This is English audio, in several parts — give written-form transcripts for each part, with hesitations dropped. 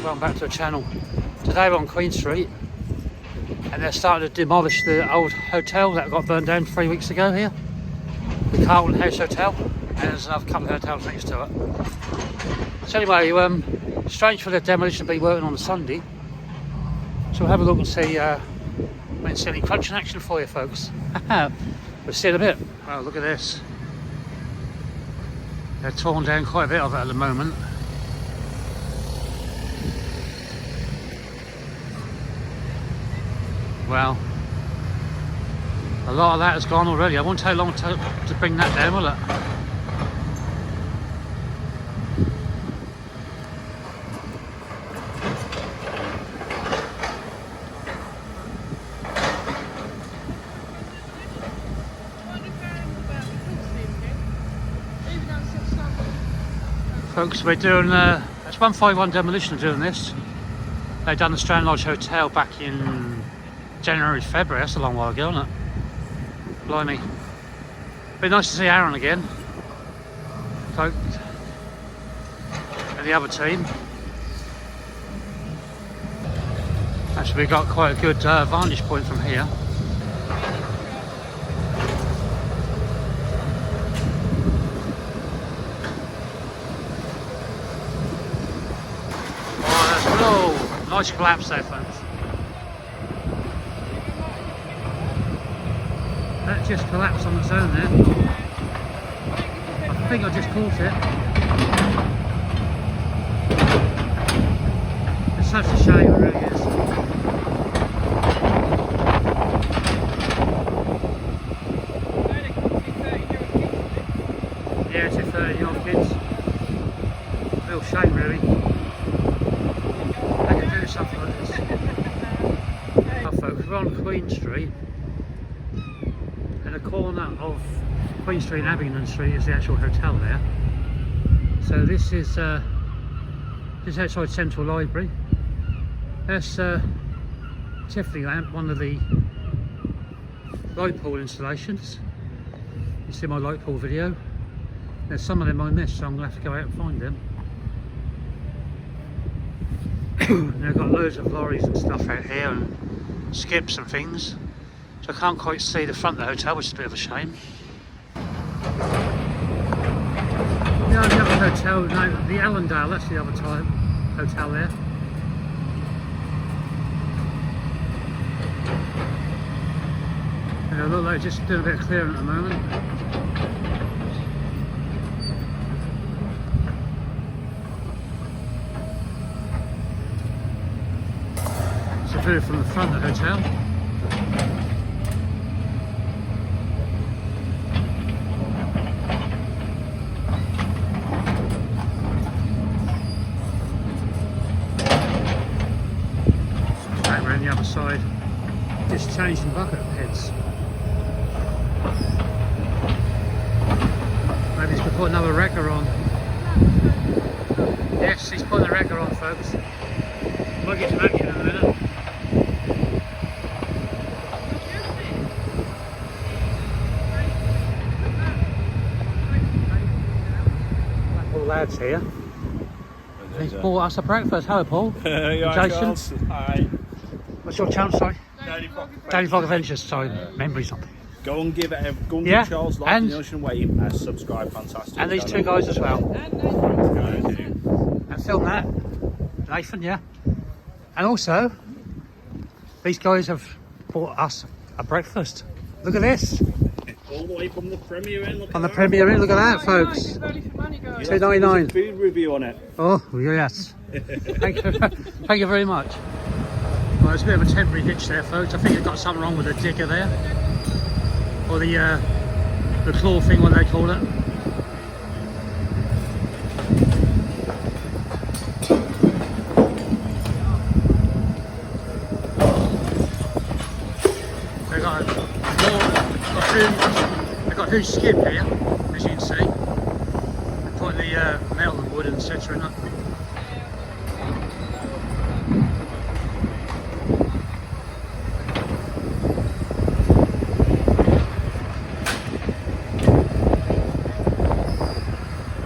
welcome back to the channel. Today we're on Queen Street and they're starting to demolish the old hotel that got burned down 3 weeks ago here, the Carlton House Hotel, and there's another couple of hotels next to it. So anyway, strange for the demolition to be working on a Sunday, so we'll have a look and see when see any crunching action for you folks. We'll see in a bit. Well, look at this. They're torn down quite a bit of it at the moment. Well, a lot of that has gone already. I won't take long to bring that down, will it? Folks, we're doing, it's 151 Demolition doing this. They've done the Strand Lodge Hotel back in January, February. That's a long while ago, isn't it? Blimey. Be nice to see Aaron again. Folk. And the other team. Actually, we got quite a good vantage point from here. Nice collapse there, folks. That just collapsed on its own there. I think I just caught it. It's such a shame, it really is. Yeah, it's a 30-year-old kids. Real shame, really. Something like this. Now folks, we're on Queen Street. In the corner of Queen Street and Abingdon Street is the actual hotel there. So this is outside Central Library. That's Tiffany lamp, one of the light pole installations. You see my light pole video. There's some of them I missed, so I'm going to have to go out and find them. They've got loads of lorries and stuff out here and skips and things, so I can't quite see the front of the hotel, which is a bit of a shame. The other hotel, no, the Allendale, that's the other type hotel there. And they look like just doing a bit of clearing at the moment. View from the front of the hotel. Back around the other side, just changing bucket heads. Maybe he's going to put another wrecker on. Yes, he's putting the wrecker on, folks. Might get some action in a minute. Lads here. He's bought us a breakfast. Hello, Paul. Jason. Hi. What's your channel? Sorry. Daily Vlog Adventures. Sorry, memory's not. Go and give Charles Lodge and the Ocean Wave a subscribe. Fantastic. And these two guys as well. And film that. Nathan, yeah. And also, these guys have bought us a breakfast. Look at this. All the way from the Premier Inn. On the Premier Inn, look at that, folks. $2.99. Food review on it. Oh yes. Thank you very much. Well, there's a bit of a temporary hitch there, folks. I think they've got something wrong with the digger there, or the claw thing, what they call it. They've got a huge skip here, as you can see. They're putting the metal and wood and etc. in it.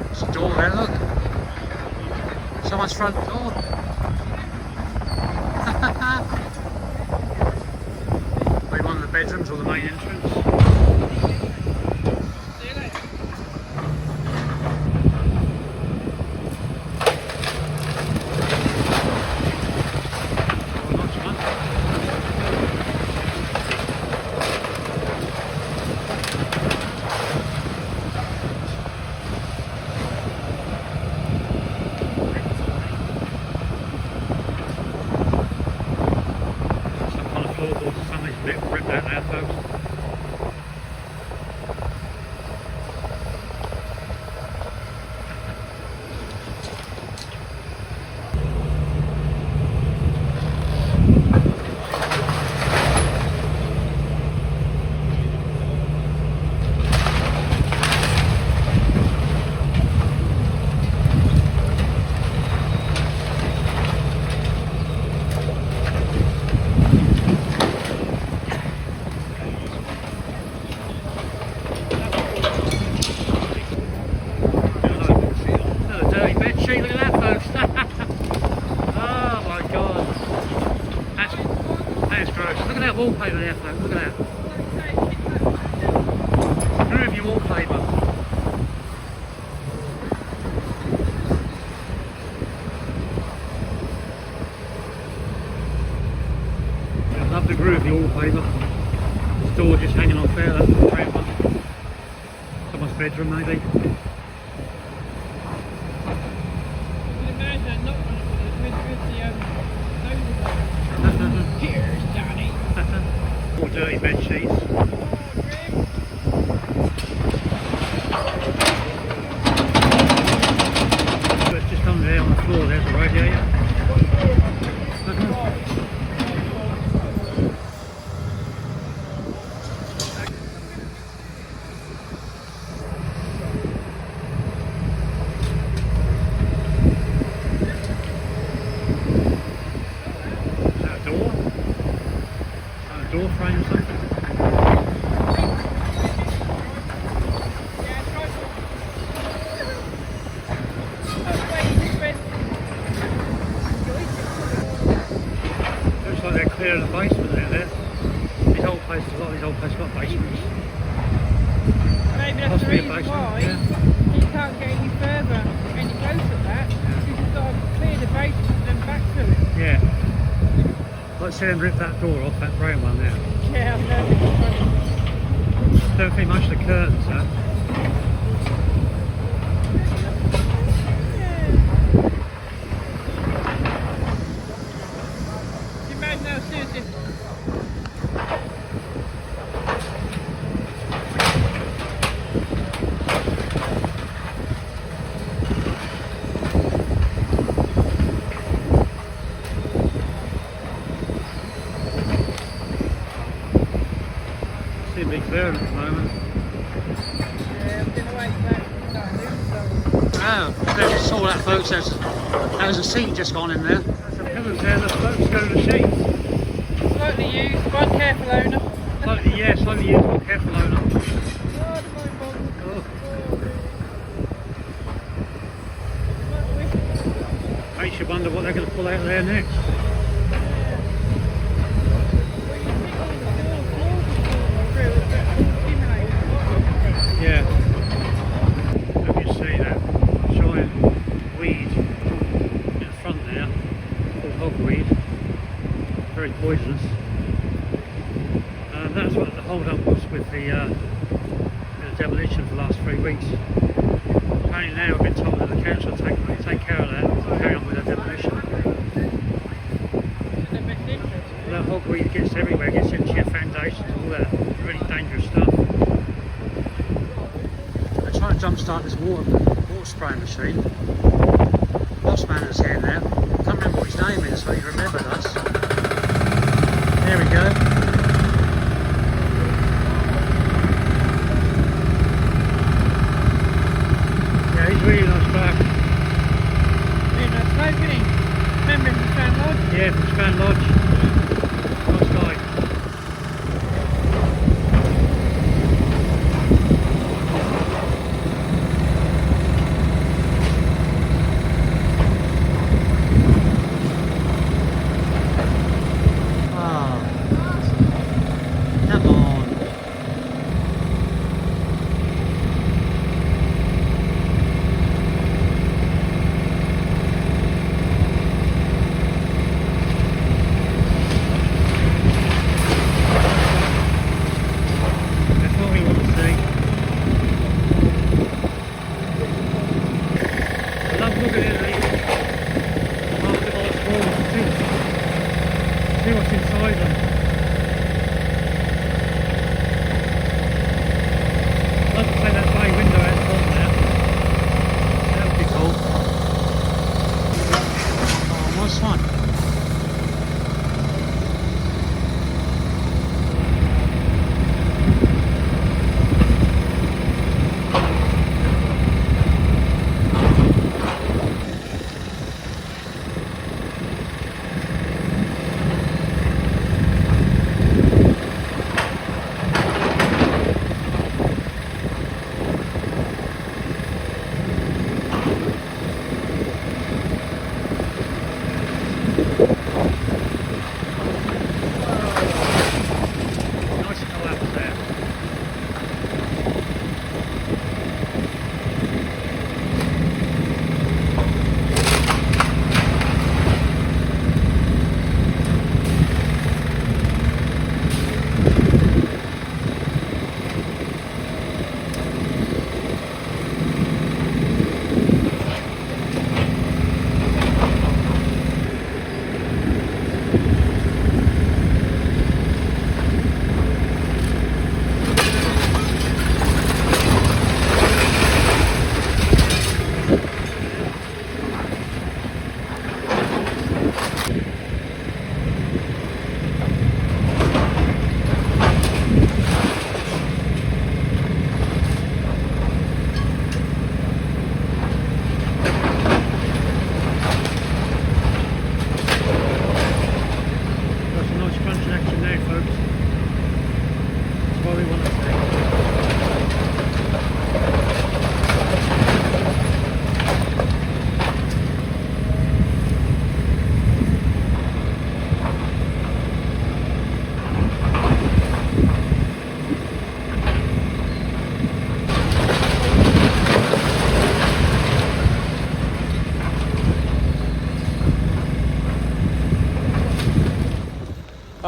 There's a door there, look. Someone's front door. Someone's bedroom maybe. Cheers, Johnny. More dirty bed sheets. But just under there on the floor, there's a radiator. Door frame or something? Looks like they're clearing the basement there. These old places, a lot of these old places got basements. Maybe that's the reason why you can't get any further, any closer to that, because you've got to clear the basement and then back to it. Yeah. Let's see them rip that door off, that brown one there. Yeah, I know. Don't think much of the curtains, huh? You imagine how Susie. Seem to be clearing at the moment. Yeah, I've been away for that. Oh, just saw that folks, there's a seat just gone in there. There's some pillows there, the folks go to the sheets. Slightly used, one careful owner. Slightly used, one careful owner. Oh, the mind boggle. Oh. Makes you wonder what they're going to pull out of there next. Yeah. Let me see that giant weed in the front there, called hogweed, very poisonous. And that's what the hold up was with the demolition for the last 3 weeks. Apparently now we've been told that the council will take care of that and carry on with the demolition. Well, that hogweed gets everywhere, gets into your foundations, all that really dangerous stuff. Trying to jumpstart this water spraying machine. Boss man is here now. Can't remember what his name is, so he remembered us. There we go. Yeah, he's really nice back. Really nice bloke, isn't he? Remember him from Strand Lodge? Yeah, from Strand Lodge. Nice guy.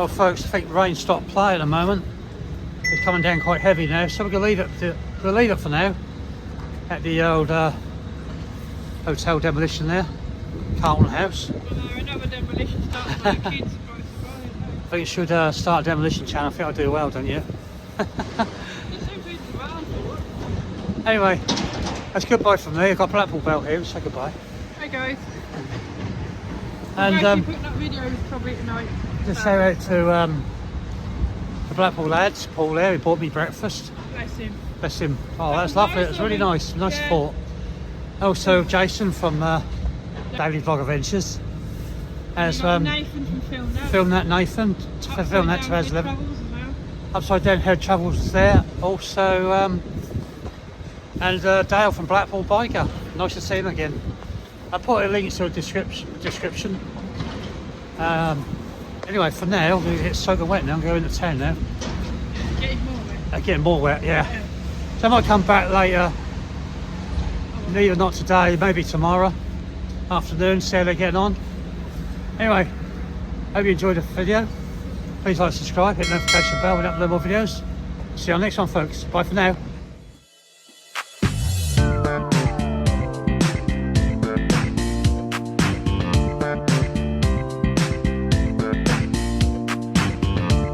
Oh folks, I think rain stopped playing at the moment. It's coming down quite heavy now, so we're gonna leave it for now at the old hotel Demolition there, Carlton House. Another demolition starts for the kids. I think you should start a Demolition channel. I think I'll do well, don't you? Anyway, that's goodbye from me. I've got Blackpool belt here, so goodbye. Hey guys. And putting up videos probably tonight. just say out to the Blackpool lads, Paul there, he bought me breakfast. Bless him. Bless him. Oh, that's lovely. That's really nice. Nice Yeah. support. Also, Jason from Daily Vlog Adventures. As Nathan from film that Nathan, film that 2011. Upside Down Head Travels is there. Also, and Dale from Blackpool Biker. Nice to see him again. I'll put a link to the description. Anyway, for now, I'm going to get soaking wet now. I'm going to town now. Getting more wet. Getting more wet, yeah. So I might come back later. Neither not today, maybe tomorrow afternoon, see how they're getting on. Anyway, hope you enjoyed the video. Please like, subscribe, hit the notification bell when I upload more videos. See you on the next one, folks. Bye for now.